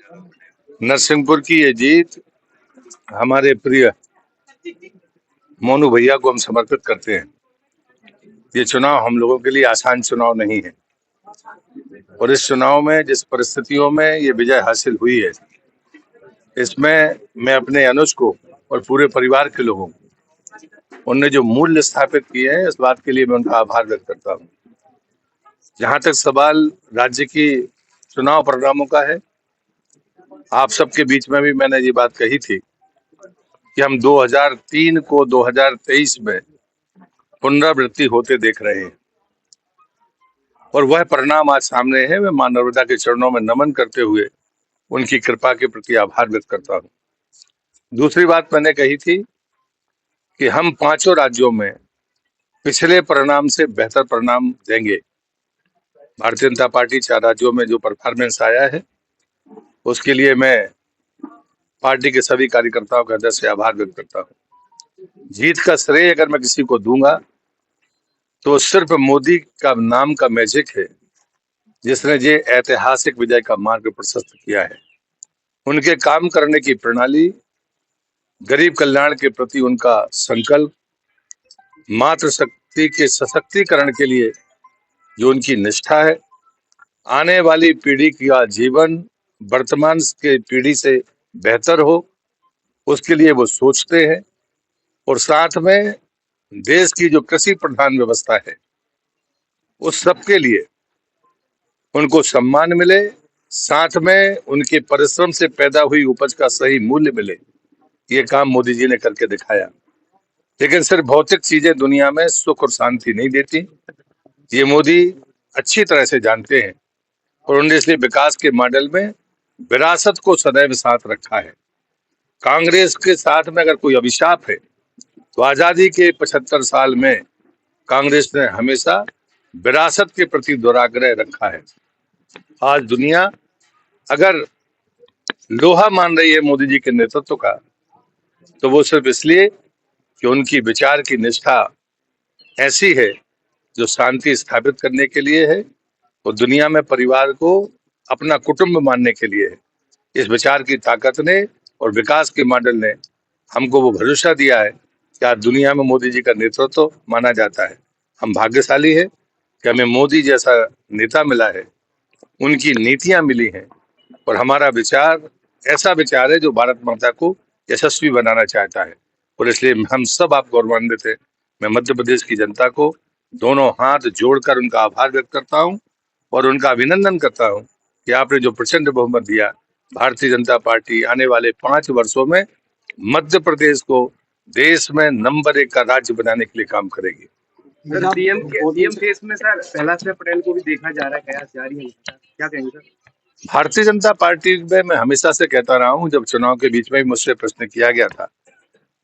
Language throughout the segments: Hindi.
नरसिंहपुर की ये जीत हमारे प्रिय मोनू भैया को हम समर्पित करते हैं। ये चुनाव हम लोगों के लिए आसान चुनाव नहीं है और इस चुनाव में जिस परिस्थितियों में ये विजय हासिल हुई है, इसमें मैं अपने अनुज को और पूरे परिवार के लोगों को उनने जो मूल्य स्थापित किए हैं, इस बात के लिए मैं उनका आभार व्यक्त करता हूँ। जहां तक सवाल राज्य की चुनाव परिणामों का है, आप सबके बीच में भी मैंने ये बात कही थी कि हम 2003 को 2023 में पुनरावृत्ति होते देख रहे हैं और वह परिणाम आज सामने है। मैं मां नर्मदा के चरणों में नमन करते हुए उनकी कृपा के प्रति आभार व्यक्त करता हूँ। दूसरी बात मैंने कही थी कि हम 5 राज्यों में पिछले परिणाम से बेहतर परिणाम देंगे। भारतीय जनता पार्टी 4 राज्यों में जो परफॉर्मेंस आया है, उसके लिए मैं पार्टी के सभी कार्यकर्ताओं का हृदय से आभार व्यक्त करता हूँ। जीत का श्रेय अगर मैं किसी को दूंगा तो सिर्फ मोदी का नाम का मैजिक है, जिसने ये ऐतिहासिक विजय का मार्ग प्रशस्त किया है। उनके काम करने की प्रणाली, गरीब कल्याण के प्रति उनका संकल्प, मातृशक्ति के सशक्तिकरण के लिए जो उनकी निष्ठा है, आने वाली पीढ़ी का जीवन वर्तमान के पीढ़ी से बेहतर हो, उसके लिए वो सोचते हैं और साथ में देश की जो कृषि प्रधान व्यवस्था है, उस सबके लिए उनको सम्मान मिले, साथ में उनके परिश्रम से पैदा हुई उपज का सही मूल्य मिले। ये काम मोदी जी ने करके दिखाया। लेकिन सिर्फ भौतिक चीजें दुनिया में सुख और शांति नहीं देती, ये मोदी अच्छी तरह से जानते हैं और उन्होंने इसलिए विकास के मॉडल में विरासत को सदैव साथ रखा है। कांग्रेस के साथ में अगर कोई अभिशाप है तो आजादी के 75 साल में कांग्रेस ने हमेशा विरासत के प्रति दुराग्रह रखा है। आज दुनिया अगर लोहा मान रही है मोदी जी के नेतृत्व का, तो वो सिर्फ इसलिए कि उनकी विचार की निष्ठा ऐसी है जो शांति स्थापित करने के लिए है और दुनिया में परिवार को अपना कुटुंब मानने के लिए है। इस विचार की ताकत ने और विकास के मॉडल ने हमको वो भरोसा दिया है कि आज दुनिया में मोदी जी का नेतृत्व माना जाता है। हम भाग्यशाली है कि हमें मोदी जैसा नेता मिला है, उनकी नीतियां मिली हैं और हमारा विचार ऐसा विचार है जो भारत माता को यशस्वी बनाना चाहता है और इसलिए हम सब आप गौरवान्वित है। मैं मध्य प्रदेश की जनता को दोनों हाथ जोड़कर उनका आभार व्यक्त करता हूं और उनका अभिनंदन करता हूं कि आपने जो प्रचंड बहुमत दिया, भारतीय जनता पार्टी आने वाले 5 वर्षों में मध्य प्रदेश को देश में नंबर 1 का राज्य बनाने के लिए काम करेगी। सीएम केस में सर प्रहलाद सिंह पटेल को भी देखा जा रहा है, कयास जारी है, क्या कहेंगे सर? भारतीय जनता पार्टी में मैं हमेशा से कहता रहा हूं, जब चुनाव के बीच में मुझसे प्रश्न किया गया था,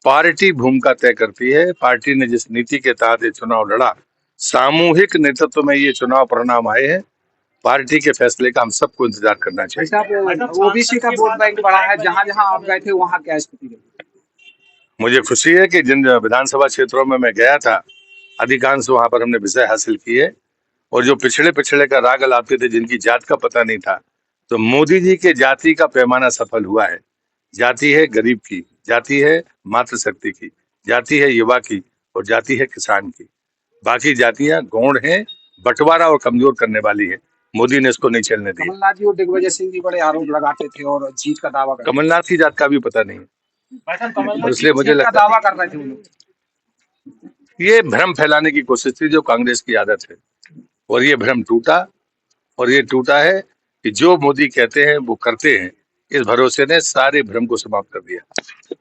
पार्टी भूमिका तय करती है। पार्टी ने जिस नीति के तहत ये चुनाव लड़ा, सामूहिक नेतृत्व में ये चुनाव परिणाम आए हैं। पार्टी के फैसले का हम सबको इंतजार करना चाहिए। ओबीसी का वोट बैंक बढ़ा है, जहां जहां आप गए थे वहां क्या स्थिति रही? मुझे खुशी है कि जिन विधानसभा क्षेत्रों में मैं गया था, अधिकांश वहां पर हमने विजय हासिल की है और जो पिछड़े का राग लाते थे, जिनकी जात का पता नहीं था, तो मोदी जी के जाति का पैमाना सफल हुआ है। जाति है गरीब की, जाति है मातृशक्ति की, जाति है युवा की और जाति है किसान की। बाकी जातियां गौण हैं, बंटवारा और कमजोर करने वाली है। मोदी ने इसको नहीं चलने दिया। कमलनाथ जी और दिग्विजय सिंह जी बड़े आरोप लगाते थे और जीत का दावा करते थे। कमलनाथ की जात का भी पता नहीं और इसलिए मुझे लगता दावा कर रहे थे वो लोग। ये भ्रम फैलाने की कोशिश थी जो कांग्रेस की आदत है और ये भ्रम टूटा और ये टूटा है कि जो मोदी कहते हैं वो करते हैं। इस भरोसे ने सारे भ्रम को समाप्त कर दिया।